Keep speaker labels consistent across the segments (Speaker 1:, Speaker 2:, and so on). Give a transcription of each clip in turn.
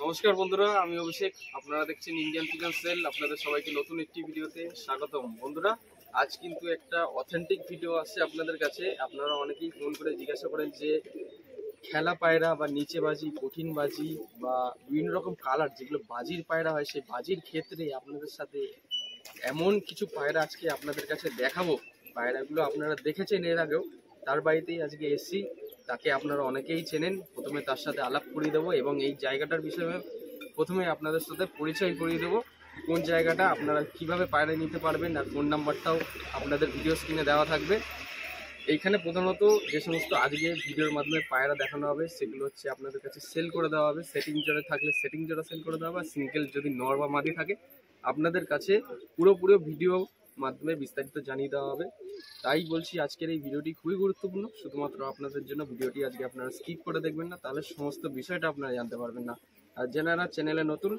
Speaker 1: নমস্কার বন্ধুরা, আমি অভিষেক। আপনারা দেখছেন ইন্ডিয়ান পিজন সেল। আপনাদের সবাইকে নতুন একটি ভিডিওতে স্বাগতম। বন্ধুরা, আজ কিন্তু একটা অথেন্টিক ভিডিও আসছে আপনাদের কাছে। আপনারা অনেকেই ফোন করে জিজ্ঞাসা করেন যে খেলা পায়রা বা নিচে বাজি, কঠিন বাজি বা বিভিন্ন রকম কালার যেগুলো বাজির পায়রা হয়, সেই বাজির ক্ষেত্রে আপনাদের সাথে এমন কিছু পায়রা আজকে আপনাদের কাছে দেখাবো। পায়রাগুলো আপনারা দেখেছেন এর আগেও, তার বাড়িতেই আজকে এসছি। তাকে আপনারা অনেকেই চেনেন। প্রথমে তার সাথে আলাপ করিয়ে দেবো এবং এই জায়গাটার বিষয়ে প্রথমে আপনাদের সাথে পরিচয় করিয়ে দেবো। কোন জায়গাটা আপনারা কিভাবে পায়রা নিতে পারবেন, আর ফোন নাম্বারটাও আপনাদের ভিডিও স্ক্রিনে দেওয়া থাকবে। এইখানে প্রধানত যে সমস্ত আজকে ভিডিওর মাধ্যমে পায়রা দেখানো হবে সেগুলো হচ্ছে আপনাদের কাছে সেল করে দেওয়া হবে। সেটিং জোড়া থাকলে সেটিং জোড়া সেল করে দেওয়া হবে। সিঙ্গেল যদি নর বা মাদি থাকে আপনাদের কাছে পুরোপুরি ভিডিও মাধ্যমে বিস্তারিত জানিয়ে দেওয়া হবে। তাই বলছি আজকের এই ভিডিওটি খুবই গুরুত্বপূর্ণ। শুধুমাত্র আপনাদের জন্য ভিডিওটি আজকে আপনারা স্কিপ করে দেখবেন না, তাহলে সমস্ত বিষয়টা আপনারা জানতে পারবেন না। আর যারা চ্যানেলে নতুন,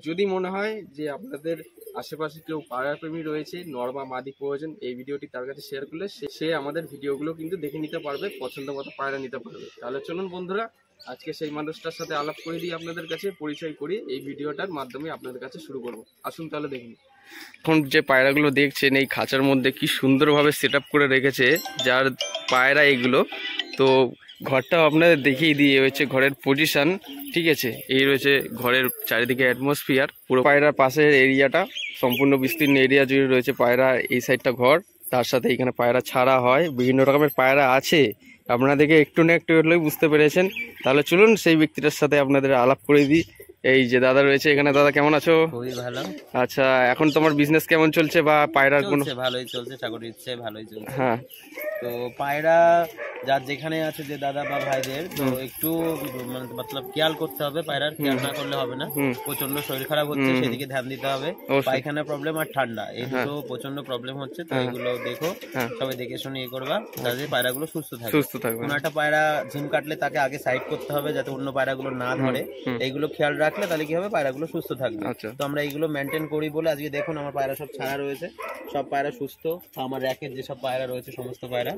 Speaker 1: যদি মনে হয় যে আপনাদের আশেপাশে কেউ পায়রা প্রেমী রয়েছে, নর বা মাদি প্রয়োজন, এই ভিডিওটি তার কাছে শেয়ার করলে সে আমাদের ভিডিওগুলো কিন্তু দেখে নিতে পারবে, পছন্দ মতো পায়রা নিতে পারবে। তাহলে চলুন বন্ধুরা, আজকে সেই মানুষটার সাথে আলাপ করে দিয়ে আপনাদের কাছে পরিচয় করি। এই ভিডিওটার মাধ্যমে আপনাদের কাছে শুরু করব। আসুন তাহলে দেখুন। এখন যে পায়রাগুলো দেখছেন এই খাঁচার মধ্যে কি সুন্দরভাবে সেট আপ করে রেখেছে যার পায়রা এগুলো। তো ঘরটাও আপনাদের দেখিয়ে দিয়ে হচ্ছে ঘরের পজিশন, ঠিক আছে। এই রয়েছে ঘরের চারিদিকে অ্যাটমসফিয়ার, পুরো পায়রার পাশের এরিয়াটা সম্পূর্ণ বিস্তীর্ণ এরিয়া জুড়ে রয়েছে পায়রা। এই সাইডটা ঘর, তার সাথে এখানে পায়রা ছাড়া হয়, বিভিন্ন রকমের পায়রা আছে। আপনাদেরকে একটু না একটু হলেই বুঝতে পেরেছেন। তাহলে চলুন সেই ব্যক্তিটার সাথে আপনাদের আলাপ করে দিই। এই যে দাদা রয়েছে এখানে। দাদা কেমন আছো?
Speaker 2: খুবই ভালো।
Speaker 1: আচ্ছা, এখন তোমার বিজনেস কেমন চলছে বা পায়রার কোনো?
Speaker 2: ভালোই চলছে, চাকরি ইচ্ছে ভালোই চলছে।
Speaker 1: হ্যাঁ,
Speaker 2: তো পায়রা যার যেখানে আছে যে দাদা বা ভাইদের, তো একটু মতলব খেয়াল করতে হবে। পায়রার খেয়াল না করলে হবে না। প্রচন্ড শরীর খারাপ হচ্ছে, সেদিকে ধ্যান দিতে হবে। পায়খানা প্রবলেম আর ঠান্ডা, এই দুটো প্রচন্ড প্রবলেম হচ্ছে। তো এগুলো দেখো, সবাই দেখে শুনে ইয়ে করবা যাতে পায়রাগুলো সুস্থ থাকবে। কোনো একটা পায়রা ঝিম কাটলে তাকে আগে সাইড করতে হবে যাতে অন্য পায়রাগুলো না ধরে। এইগুলো খেয়াল রাখলে তাহলে কি হবে, পায়রাগুলো সুস্থ থাকবে। তো আমরা এইগুলো মেনটেন করি বলে আজকে দেখুন আমার পায়রা সব ছাড়া রয়েছে, সব পায়রা সুস্থ। আমার র্যাকের যেসব পায়রা রয়েছে সমস্ত পায়রা,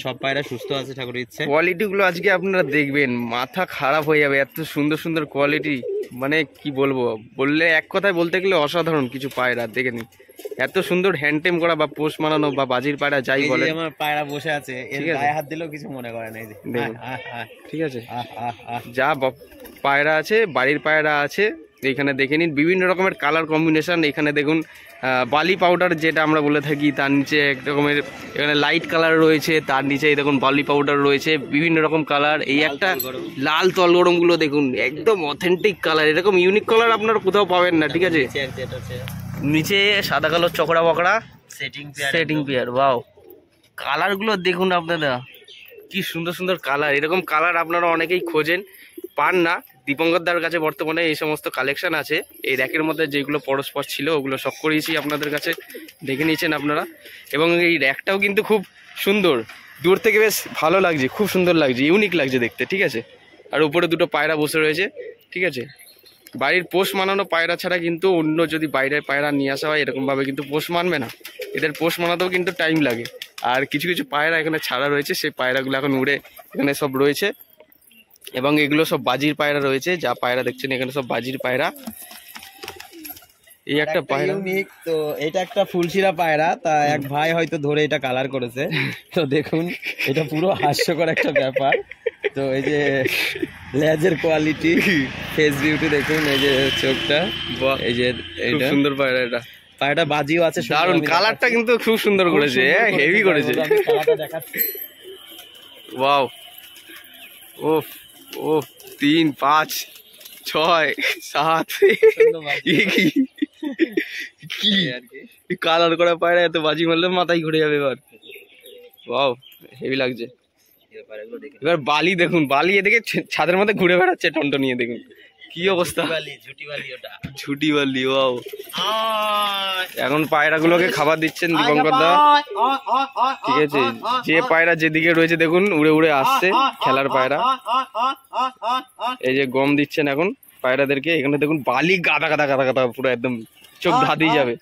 Speaker 2: সব পায়রা সুস্থ আছে ঠাকুরের ইচ্ছে।
Speaker 1: কোয়ালিটি গুলো আজকে আপনারা দেখবেন, মাথা খারাপ হয়ে যাবে। এত সুন্দর সুন্দর কোয়ালিটি, মানে কি বলবো, বললে এক কথায় বলতে গেলে অসাধারণ কিছু পায়রা। দেখে নিন, এত সুন্দর হ্যান্ডটেম করা বা পোষ মানানো বা বাজির পায়রা যাই বলে।
Speaker 2: আমার পায়রা বসে আছে, এর গায়ে হাত দিলেও কিছু মনে করে না।
Speaker 1: ঠিক আছে, যা পায়রা আছে, বাড়ির পায়রা আছে। এখানে দেখে নিন বিভিন্ন রকমের কালার কম্বিনেশন। এখানে দেখুন বালি পাউডার যেটা আমরা বলে থাকি, তার নিচে এক রকমের এখানে লাইট কালার রয়েছে, তার নিচে দেখুন বালি পাউডার রয়েছে, বিভিন্ন রকম কালার। এই একটা লাল তলগরমগুলো দেখুন, একদম অথেন্টিক কালার। এরকম ইউনিক কালার আপনারা কোথাও পাবেন না, ঠিক আছে। নিচে সাদা কালো চকড়া বকড়া সেটিং পেয়ার। ওয়াও, কালারগুলো দেখুন আপনারা, কি সুন্দর সুন্দর কালার। এরকম কালার আপনারা অনেকেই খোঁজেন, পান না। দীপঙ্করদার কাছে বর্তমানে এই সমস্ত কালেকশন আছে। এই র্যাকের মধ্যে যেগুলো পরস্পর ছিল ওগুলো সব করিয়েছি আপনাদের কাছে, দেখে নিয়েছেন আপনারা। এবং এই র্যাকটাও কিন্তু খুব সুন্দর, দূর থেকে বেশ ভালো লাগছে, খুব সুন্দর লাগছে, ইউনিক লাগছে দেখতে, ঠিক আছে। আর উপরে দুটো পায়রা বসে রয়েছে, ঠিক আছে। বাড়ির পোষ মানানো পায়রা ছাড়া কিন্তু অন্য যদি বাইরের পায়রা নিয়ে আসা হয় এরকমভাবে কিন্তু পোষ মানবে না। এদের পোষ মানাতেও কিন্তু টাইম লাগে। আর কিছু কিছু পায়রা এখানে ছাড়া রয়েছে, সেই পায়রাগুলো এখন উড়ে এখানে সব রয়েছে। এবং এগুলো সব বাজির পায়রা রয়েছে, যা পায়রা দেখছেন এখানে সব বাজির পায়রা। এই একটা পায়রা
Speaker 2: ইউনিক, তো এটা একটা ফুলশিরা পায়রা। তা এক ভাই হয়তো ধরে এটা কালার করেছে। তো দেখুন, এটা পুরো হাস্যকর একটা ব্যাপার। তো এই যে লেজের কোয়ালিটি, ফেস বিউটি দেখুন, এই যে চোখটা, এই যে
Speaker 1: খুব সুন্দর পায়রা। এটা
Speaker 2: পায়রাটা বাজিও আছে,
Speaker 1: দারুণ কালারটা কিন্তু খুব সুন্দর করেছে, হেভি করেছে। ওয়াও, ও ও 3 5 6 7 কি কালার করা পায়রা, এত বাজি মারলে মাথায় ঘুরে যাবে এবার। ওয়াও, হেভি লাগছে। এবার বালি দেখুন, বালি এদিকে ছাদের মধ্যে ঘুরে বেড়াচ্ছে টন্টো নিয়ে, দেখুন কি অবস্থা। ঝুটি বালি। ওয়াও, এখন পায়রাগুলোকে খাবার দিচ্ছেন দীপঙ্কর দা, ঠিক আছে। যে পায়রা যেদিকে রয়েছে দেখুন উড়ে উড়ে আসছে, খেলার পায়রা। এই যে গম দিচ্ছেন এখন পায়রাদেরকে। এখানে দেখুন বালি গাদা গাদা গাদা গাদা, পুরো একদম চোখ ধাঁধিয়ে যাবে,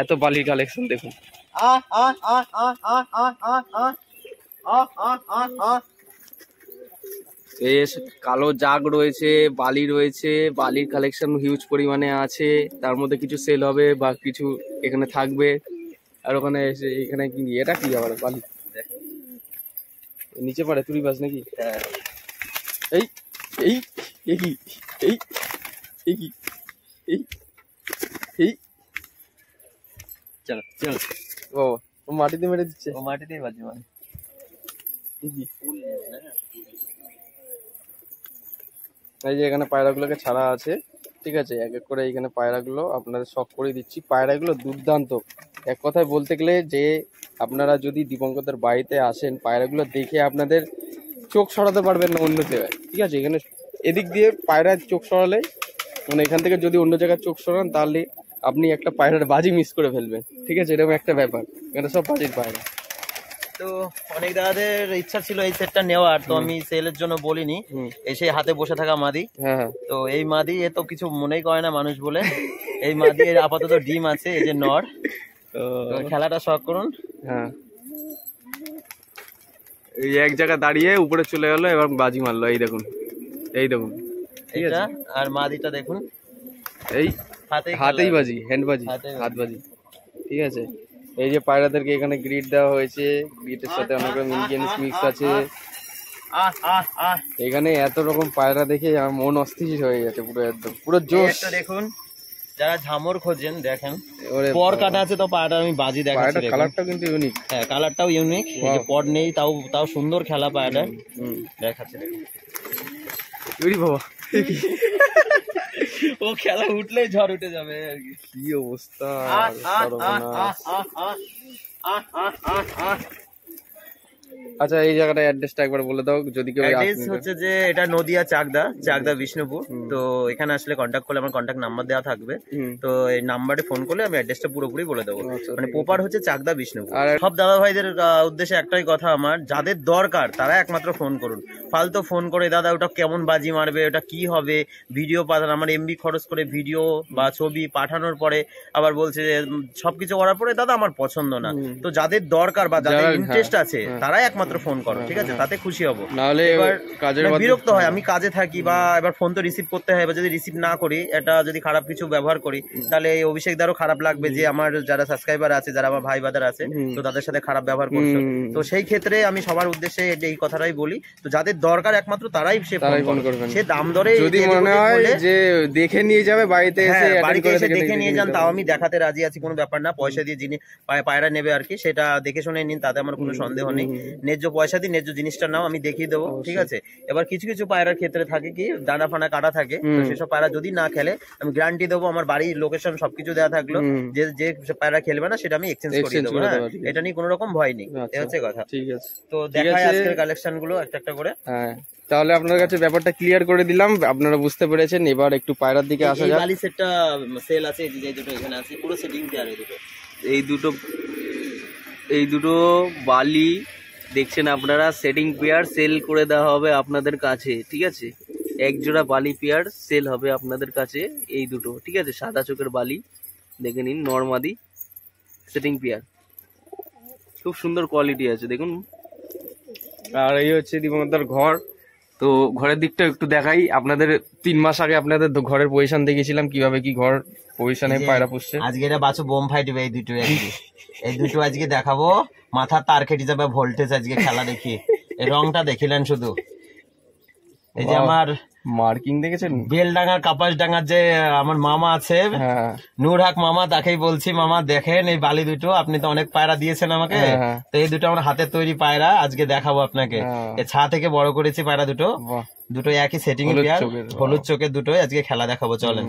Speaker 1: এত বালির কালেকশন দেখুন। বেশ কালো জাগ রয়েছে, বালি রয়েছে, বালির কালেকশন হিউজ পরিমাণে আছে। তার মধ্যে কিছু সেল হবে বা কিছু এখানে থাকবে। আর ওখানে এখানে কি এটা কি আবার বালি নিচে পড়ে তুই বাস নাকি? এই এই এই কি এই এই কি এই এই
Speaker 2: চলো চলো।
Speaker 1: ও মাটিতে মেরে দিচ্ছে,
Speaker 2: ও মাটিতেই বাজে মানে
Speaker 1: এই যে এখানে পায়রাগুলোকে ছাড়া আছে, ঠিক আছে। এক এক করে এখানে পায়রাগুলো আপনাদের শখ করে দিচ্ছি। পায়রাগুলো দুর্দান্ত, এক কথায় বলতে গেলে যে আপনারা যদি দীপঙ্করদের বাড়িতে আসেন পায়রাগুলো দেখে আপনাদের চোখ সরাতে পারবেন না অন্য জায়গায়, ঠিক আছে। এখানে এদিক দিয়ে পায়রার চোখ সরালে মানে এখান থেকে যদি অন্য জায়গায় চোখ সরান তাহলে আপনি একটা পায়রার বাজি মিস করে ফেলবেন, ঠিক আছে। এরকম একটা ব্যাপার, এখানে সব বাজির পায়রা।
Speaker 2: তো অনেক দাদাদের ইচ্ছা ছিল এই সেটটা নেওয়ার, তো আমি সেলের জন্য বলিনি। এসে হাতে বসে থাকা মাদি,
Speaker 1: হ্যাঁ
Speaker 2: তো এই মাদি এ তো কিছু মনেই করে না মানুষ বলে। এই মাদি এর আপাতত ডিম আছে, এই যে নর। তো খেলাটা শখ করুন।
Speaker 1: হ্যাঁ এই এক জায়গায় দাঁড়িয়ে উপরে চলে গেল, এবার বাজি মারলো। এই দেখুন এই দেখুন, ঠিক আছে।
Speaker 2: আর মাদিটা দেখুন
Speaker 1: এই হাতেই বাজি, হ্যান্ড বাজি, হাত বাজি, ঠিক আছে। এই যে পায়রাদেরকে এখানে গ্রিড দেওয়া হয়েছে, গ্রিডের সাথে অনেক রকম ইন্ডিয়ান মিক্স আছে। এখানে এত রকম পায়রা দেখে আমার মন অস্থির হয়ে গেছে পুরো, একদম পুরো জোশ।
Speaker 2: দেখুন যারা ঝামর খোঁজেন দেখেন, পর কাটা আছে তো পায়রাটা আমি বাজি দেখাচ্ছি।
Speaker 1: কালারটাও কিন্তু ইউনিক,
Speaker 2: হ্যাঁ কালারটাও ইউনিক। এই যে পর নেই, তাও সুন্দর খেলা পায়রা দেখাচ্ছে। দেখুন
Speaker 1: বাবা
Speaker 2: ও খেলা উঠলেই ঝড় উঠে যাবে আর কি।
Speaker 1: কি অবস্থা! আচ্ছা এই জায়গাটা অ্যাড্রেসটা একবার বলে দাও যদি কেউ।
Speaker 2: অ্যাড্রেস হচ্ছে যে এটা নদিয়া চাকদা বিষ্ণুপুর। তো এখানে আসলে কন্ট্যাক্ট করলে আমার কন্ট্যাক্ট নাম্বার দেওয়া থাকবে, তো এই নাম্বারে ফোন করলে আমি অ্যাড্রেসটা পুরোপুরি বলে দেবো। মানে প্রপার হচ্ছে চাকদা বিষ্ণুপুর। আর সব দাদা ভাইদের উদ্দেশ্যে একটাই কথা আমার, যাদের দরকার তারা একমাত্র ফোন করুন। ফালতু ফোন করে দাদা ওটা কেমন বাজি মারবে, ওটা কি হবে, ভিডিও পাঠান, আমার এমবি খরচ করে ভিডিও বা ছবি পাঠানোর পরে আবার বলছে যে সবকিছু করার পরে দাদা আমার পছন্দ না। তো যাদের দরকার বা যাদের ইন্টারেস্ট আছে তারাই একমাত্র ফোন করো, ঠিক আছে, তাতে খুশি হবো। নাহলে এবার বিরক্ত হয়, আমি কাজে থাকি বা এবার ফোন তো রিসিভ করতে হয়, এবার যদি রিসিভ না করি, এটা যদি খারাপ কিছু ব্যবহার করি, তাহলে এই অভিষেকদারও খারাপ লাগবে যে আমার যারা সাবস্ক্রাইবার আছে, যারা আমার ভাই বাদার আছে, তো তাদের সাথে খারাপ ব্যবহার করছো। তো সেই ক্ষেত্রে আমি সবার উদ্দেশ্যে এই কথাটাই বলি, তো যাদের দরকার একমাত্র তারাই ফোন করবেন। সে দাম দরে যদি মনে হয় যে দেখে নিয়ে যাবে বাড়িতে এসে, বাড়িতে এসে দেখে নিয়ে যান, তাও আমি দেখাতে রাজি আছি, কোনো ব্যাপার না। পয়সা দিয়ে যিনি পায়রা নেবে আর কি, সেটা দেখে শুনে নিন, তাতে আমার কোনো সন্দেহ নেই। ন্যায্য পয়সা দিয়ে ন্যায্য জিনিসটা নাও, আমি দেখিয়ে দেবো, ঠিক আছে। এবার কিছু কিছু পায়রার ক্ষেত্রে থাকে কি দানা ফানা কাটা থাকে, তো সেসব পায়রা যদি না খেলে আমি গ্যারান্টি দেবো, আমার বাড়ির লোকেশন সবকিছু দেওয়া থাকলো, যে পায়রা খেলবে না সেটা আমি এক্সচেঞ্জ করে দেবো। হ্যাঁ, এটা নিয়ে কোনো রকম ভয় নেই, এই হচ্ছে কথা। ঠিক আছে, তো দেখাই আজকের কালেকশন গুলো একটা একটা করে। হ্যাঁ, তাহলে আপনার কাছে ব্যাপারটা ক্লিয়ার করে দিলাম, আপনারা বুঝতে পেরেছেন। এবার একটু পায়রার দিকে আসা যাক। বালি সেটটা সেল আছে, যে দুটো এখানে আছে পুরো সেটিং দেয়া আছে। এই দুটো বালি দেখছেন আপনারা, সেটিং পেয়ার সেল করে দেওয়া হবে আপনাদের কাছে, ঠিক আছে। এক জোড়া বালি পেয়ার সেল হবে আপনাদের কাছে, এই দুটো, ঠিক আছে। সাদা চোখের বালি দেখে নিন, নরমাদি সেটিং পেয়ার, খুব সুন্দর কোয়ালিটি আছে দেখুন। আর এই হচ্ছে দীপঙ্করদার ঘর। তো ঘরের দিকটা একটু দেখাই আপনাদের। 3 মাস আগে আপনাদের ঘরের পজিশন দেখেছিলাম, কিভাবে কি ঘর পজিশনে পায়রা পুষছে। আজকে এটা বাচ্চা বোম ফাইটবে এই দুটো, এই দুটো আজকে দেখাবো। মাথার তার কেটে যাবে ভোল্টেজ আজকে খেলা দেখি। এই রংটা দেখিলেন শুধু, এই যে আমার মার্কিং দেখেছেন, বেলডাঙ্গার কাপাসডাঙ্গার যে আমার মামা আছে নূর হক মামা, তাকেই বলছি মামা দেখেন এই বালি দুটো, আপনি তো অনেক পায়রা দিয়েছেন আমাকে, তো এই দুটো আমার হাতের তৈরি পায়রা আজকে দেখাবো আপনাকে। এই ছা থেকে বড় করেছি পায়রা দুটো, দুটো একই সেটিং পেয়ার, হলুদ চোখের দুটোই আজকে খেলা দেখাবো, চলেন।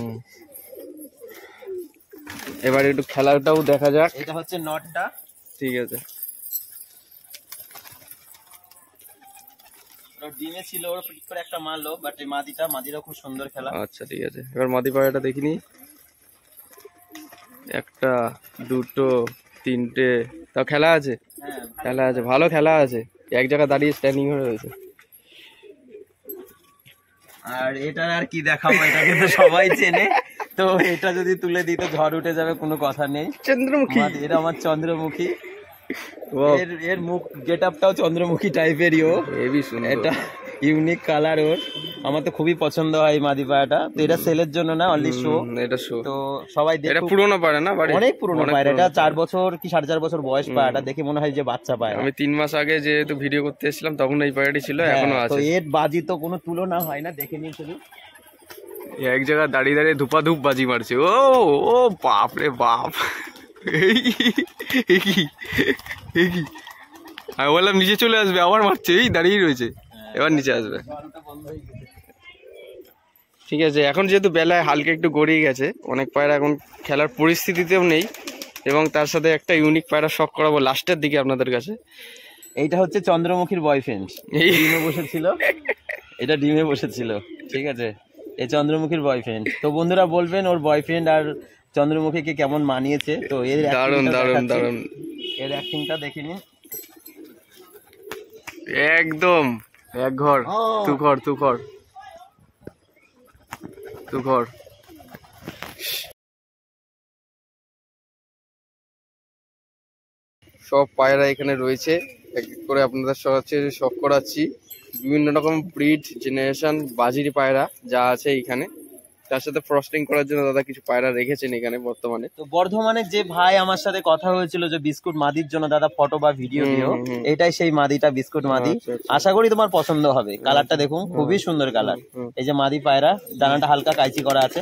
Speaker 2: এবার একটু খেলাটাও দেখা যাক। এটা হচ্ছে নটটা, ঠিক আছে। ডিমে ছিল, ওর পিট করে একটা মারলো, বাট এই মাদিটা খুব সুন্দর খেলা। আচ্ছা ঠিক আছে, এবার মাদি পায়রাটা দেখিনি। একটা, দুটো, তিনটে, তাও খেলা আছে, খেলা আছে, ভালো খেলা আছে। এক জায়গায় দাঁড়িয়ে স্ট্যান্ডিং হয়ে রয়েছে। আর এটা আর কি দেখাবো, এটা কিন্তু সবাই চেনে। তো এটা যদি তুলে দিই তো ঝড় উঠে যাবে, কোনো কথা নেই। চন্দ্রমুখী, এটা আমার চন্দ্রমুখী। এর মুখ গেট আপটাও চন্দ্রমুখী টাইপেরই। এটা ইউনিক কালার ওর, আমার তো খুবই পছন্দ হয় এই মাদি পায়রাটা। তো এটা সেলের জন্য না, অনলি শো।
Speaker 1: এটা শো।
Speaker 2: তো সবাই দেখে,
Speaker 1: এটা পুরনো পায়রা না বাড়ি?
Speaker 2: অনেক পুরনো পায়রা, এটা 4 বছর কি 4.5 বছর বয়স পায়রাটা, দেখে মনে হয় যে বাচ্চা পায়রা।
Speaker 1: আমি 3 মাস আগে যেহেতু ভিডিও করতে এসেছিলাম তখন এই পায়রাটি ছিল, এখনো আছে।
Speaker 2: তো এর বাজি তো কোনো তুলনা হয় না, দেখে নিয়ে শুধু
Speaker 1: এক জায়গায় দাঁড়িয়ে দাঁড়িয়ে ধুপাধুপ বাজি মারছে। ও ও বাপ রে বাপ, এই কি আমি বললাম নিচে চলে আসবে, আবার মারছে, এই দাঁড়িয়ে রয়েছে, এবার নিচে আসবে। ঠিক আছে, এখন যেহেতু বেলায় হালকা একটু গড়িয়ে গেছে, অনেক পায়রা এখন খেলার পরিস্থিতিতেও নেই, এবং তার সাথে একটা ইউনিক পায়রা শখ করাবো লাস্টের দিকে আপনাদের কাছে।
Speaker 2: এইটা হচ্ছে চন্দ্রমুখীর বয়ফ্রেন্ড, ডিমে বসেছিল, এটা ডিমে বসেছিল। ঠিক আছে, এই চন্দ্রমুখীর বয়ফ্রেন্ড। তো বন্ধুরা বলবেন ওর বয়ফ্রেন্ড আর চন্দ্রমুখীকে কেমন মানিয়েছে। তো এর
Speaker 1: দারুণ দারুণ দারুণ,
Speaker 2: এর অ্যাক্টিংটা দেখে নিন,
Speaker 1: একদম এক ঘর তু ঘর তু ঘর তু ঘর। সব পায়রা এখানে রয়েছে, এক এক করে আপনাদের সাথে শখ করাচ্ছি। বিভিন্ন রকম ব্রিড, জেনারেশন, বাজির পায়রা যা আছে এখানে, তার সাথে ফ্রস্টিং করার জন্য দাদা কিছু পায়রা রেখেছেন এখানে বর্তমানে।
Speaker 2: তো বর্ধমানের যে ভাই আমার সাথে কথা হয়েছিল যে বিস্কুট মাদির জন্য দাদা ফটো বা ভিডিও দিও, এটাই সেই মাদিটা, বিস্কুট মাদি। আশা করি তোমার পছন্দ হবে। কালারটা দেখুন, খুবই সুন্দর কালার। এই যে মাদি পায়রা, ডানাটা হালকা কাইচি করা আছে।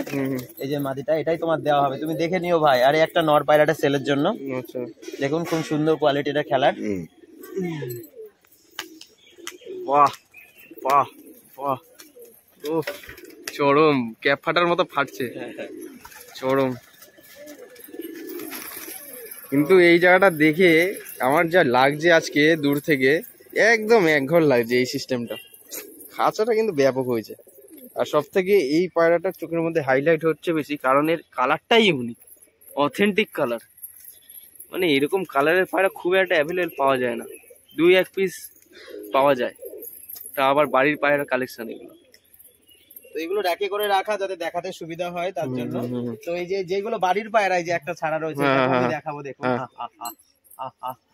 Speaker 2: এই যে মাদিটা, এটাই তোমার দেওয়া হবে, তুমি দেখে নিও ভাই। আর একটা নর পায়রাটা সেলের জন্য, দেখুন খুব সুন্দর কোয়ালিটিটা খেলার।
Speaker 1: বাহ বাহ বাহ, ও চরম, ক্যাপ ফাটার মতো ফাটছে, চরম। কিন্তু এই জায়গাটা দেখে আমার যা লাগছে আজকে দূর থেকে, একদম একঘর লাগছে এই সিস্টেমটা। খাঁচাটা কিন্তু ব্যাপক হয়েছে, আর সব থেকে এই পায়রাটার চোখের মধ্যে হাইলাইট হচ্ছে বেশি, কারণ এর কালারটাই ইউনিক, অথেন্টিক কালার। মানে এরকম কালারের পায়রা খুব একটা অ্যাভেলেবল পাওয়া যায় না, 2-1 পিস পাওয়া যায়, তা আবার বাড়ির পায়রা কালেকশন এগুলো।
Speaker 2: তো এগুলো র্যাকে করে রাখা যাতে দেখাতে সুবিধা হয় তার জন্য। তো এই যে যেগুলো বাড়ির পায়রা, এই যে একটা ছাড়া রয়েছে, আমি দেখাবো, দেখুন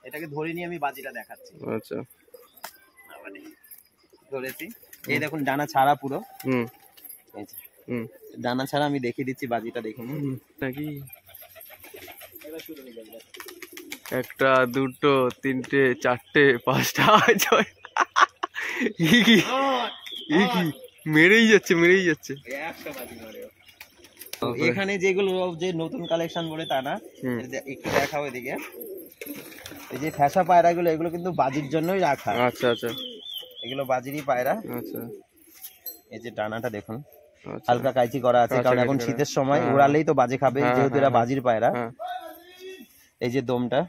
Speaker 2: এটাকে ধরে নিয়ে আমি বাজিটা দেখাচ্ছি।
Speaker 1: আচ্ছা,
Speaker 2: ধরেছি, এই দেখুন ডানা ছাড়া পুরো, ডানা ছাড়া আমি দেখিয়ে দিচ্ছি বাজিটা, দেখুন
Speaker 1: নাকি। একটা, দুটো, তিনটে, চারটে, পাঁচটা, ছয়, মেরেই যাচ্ছে মেরেই যাচ্ছে।
Speaker 2: এখানে যেগুলো যে নতুন কালেকশন বলে তা না, একটু দেখাবো এদিকে। এই যে ফ্যাসা পায়রা গুলো, এগুলো কিন্তু বাজির জন্যই রাখা।
Speaker 1: আচ্ছা আচ্ছা,
Speaker 2: এগুলো বাজিরই পায়রা।
Speaker 1: আচ্ছা,
Speaker 2: এই যে ডানাটা দেখুন হালকা কাইচি করা আছে, কারণ এখন শীতের সময়
Speaker 1: হ্যাঁ,
Speaker 2: উড়ালেই তো বাজে খাবে,
Speaker 1: হ্যাঁ,
Speaker 2: যেহেতু এরা
Speaker 1: হ্যাঁ,
Speaker 2: বাজির পায়রা।
Speaker 1: হ্যাঁ,
Speaker 2: এই যে দমটা,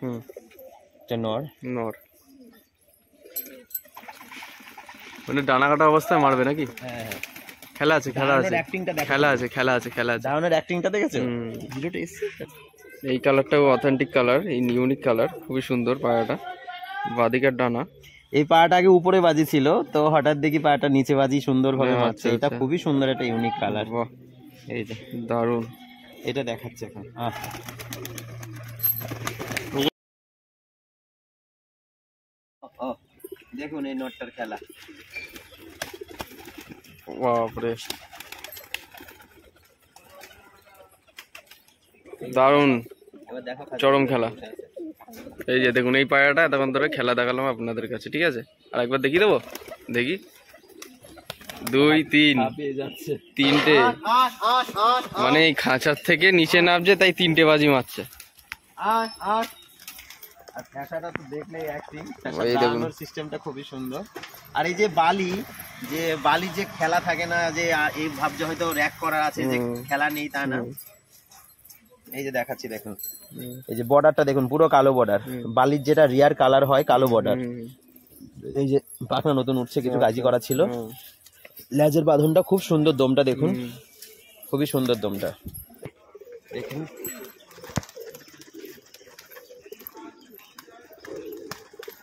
Speaker 2: এটা নর।
Speaker 1: নর মানে ডানা কাটা অবস্থায় মারবে নাকি?
Speaker 2: হ্যাঁ হ্যাঁ,
Speaker 1: খেলা আছে, খেলা আছে,
Speaker 2: অ্যাক্টিংটা দেখো,
Speaker 1: খেলা আছে, খেলা আছে, খেলা আছে।
Speaker 2: ডাউনের অ্যাক্টিংটা দেখেছো? ভিডিওটা এসছে।
Speaker 1: এই কালারটাও অথেন্টিক কালার, এই ইউনিক কালার, খুবই সুন্দর পায়রাটা। বাদিকার ডানা,
Speaker 2: এই পায়রাটা আগে উপরে বাজি ছিল, তো হঠাৎ দেখি পায়রাটা নিচে বাজি সুন্দর ভাবে মারছে। এটা খুবই সুন্দর একটা ইউনিক কালার।
Speaker 1: বাহ,
Speaker 2: এই যে
Speaker 1: দারুন,
Speaker 2: এটা দেখাচ্ছে এখন। দেখুন এই নটটার খেলা,
Speaker 1: বাপরে দারুন,
Speaker 2: এবার দেখো
Speaker 1: চরম খেলা। এই যে দেখুন এই পায়রাটা এতক্ষণ ধরে খেলা দেখালাম আপনাদের কাছে, ঠিক আছে? আর একবার দেখিয়ে দেবো, দেখি 2, 3, তিনটে, মানে এই খাঁচার থেকে নিচে নামছে, তাই 3টে বাজি মারছে।
Speaker 2: আর ফ্যাসাটা তো দেখলেই অ্যাক্টিং, ফ্যাসার সিস্টেমটা খুবই সুন্দর। আর এই যে বালি যে খেলা থাকে না, যে এই ভাবছে হয়তো র‍্যাক করার আছে, যে খেলা নেই তা না। এই যে দেখাচ্ছি দেখুন, এই যে বর্ডারটা দেখুন, পুরো কালো বর্ডার, বালির যেটা রিয়ার কালার হয় কালো বর্ডার। এই যে পাখনা নতুন উঠছে, কিছু কাজি করা ছিল। লেজের বাঁধনটা খুব সুন্দর, দমটা দেখুন, খুবই সুন্দর দমটা দেখুন।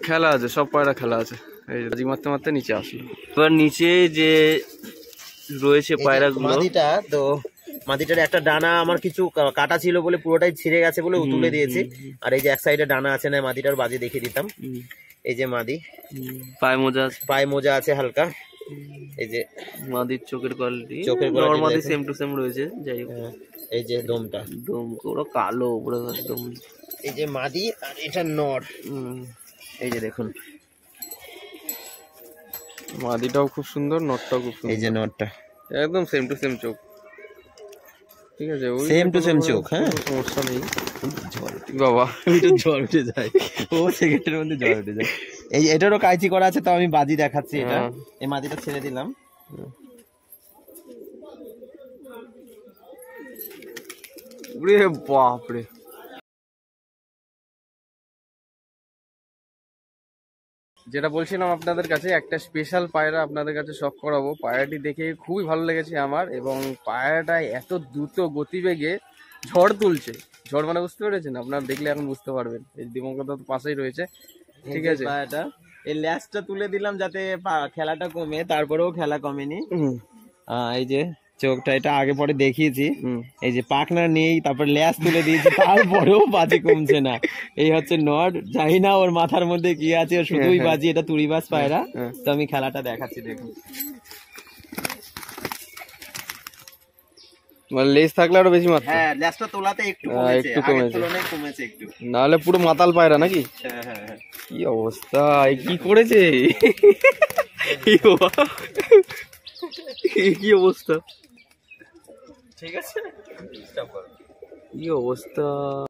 Speaker 1: খেলা আছে, সব পায়রা খেলা আছে। এই বাজি মারতে মারতে নিচে আসলো। এবার নিচে যে রয়েছে পায়রাগুলো,
Speaker 2: মাদিটা, তো মাদিটার একটা ডানা আমার কিছু কাটা ছিল বলে পুরোটাই ছিঁড়ে গেছে বলে তুলে দিয়েছি। আর এই যে এক সাইডে ডানা আছে না, মাদিটার বাজি দেখিয়ে দিতাম। এই যে মাদি, পায়ে মোজা আছে হালকা, এই যে
Speaker 3: মাদির চোখের কোয়ালিটি,
Speaker 2: চোখের quality
Speaker 3: নরমালি
Speaker 2: দেখুন।
Speaker 3: সেম টু সেম রয়েছে। যাই হোক,
Speaker 2: এই যে দমটা,
Speaker 3: একদম পুরো কালো, পুরো একদম।
Speaker 2: এই যে মাদি আর এটা নর।
Speaker 3: হুম,
Speaker 2: এই যে দেখুন,
Speaker 1: মাদিটাও খুব সুন্দর, নটটাও খুব সুন্দর।
Speaker 2: এই যে নরটা
Speaker 1: একদম সেম টু সেম চোখ। ঠিক আছে, ওই
Speaker 2: সেম টু
Speaker 1: কোনো
Speaker 2: সেম চোখ। হ্যাঁ,
Speaker 1: কোনো সমস্যা নেই।
Speaker 2: ঝড়
Speaker 1: বাবা
Speaker 2: একটু জ্বর উঠে যায়, ও সেকেন্ডের মধ্যে জ্বর উঠে যায়। এই এটারও কাইচি করা আছে, তো আমি বাজি দেখাচ্ছি। এটা
Speaker 1: হ্যাঁ।
Speaker 2: এই মাদিটা ছেড়ে দিলাম।
Speaker 1: ওরে বাপরে, যেটা বলছিলাম আপনাদের কাছে, একটা স্পেশাল পায়রা আপনাদের কাছে শখ করাবো। পায়রাটি দেখে খুবই ভালো লেগেছে আমার, এবং পায়রাটা এত দ্রুত গতিবেগে ঝড় তুলছে। ঝড় মানে বুঝতে পেরেছেন, আপনারা দেখলে এখন বুঝতে পারবেন। এই দিবঙ্গতা তো পাশেই রয়েছে। ঠিক আছে,
Speaker 2: এটা এই ল্যাসটা তুলে দিলাম যাতে খেলাটা কমে, তারপরেও খেলা কমেনি। এই যে চোখটা, এটা আগে পরে দেখিয়েছি। এই যে পাখনা নেই, তারপর ল্যাস তুলে দিয়েছি, তারপরেও বাজি কমছে না। এই হচ্ছে নট, জানি না ওর মাথার মধ্যে কি আছে, ওর শুধুই বাজি। এটা তুড়িবাজ পায়রা। তো আমি খেলাটা দেখাচ্ছি, দেখুন।
Speaker 1: মানে লেজ থাকলে আরো বেশি মাত্রা।
Speaker 2: হ্যাঁ, ল্যাসটা তোলাতে একটু
Speaker 1: একটু
Speaker 2: আগের
Speaker 1: কমেছে।
Speaker 2: তুলনায় কমেছে একটু।
Speaker 1: নাহলে পুরো মাতাল পায়রা নাকি?
Speaker 2: হ্যাঁ হ্যাঁ হ্যাঁ।
Speaker 1: কি অবস্থা, এ কি করেছে? কি বাবা, এ কি অবস্থা,
Speaker 2: ঠিক আছে,
Speaker 1: কি অবস্থা।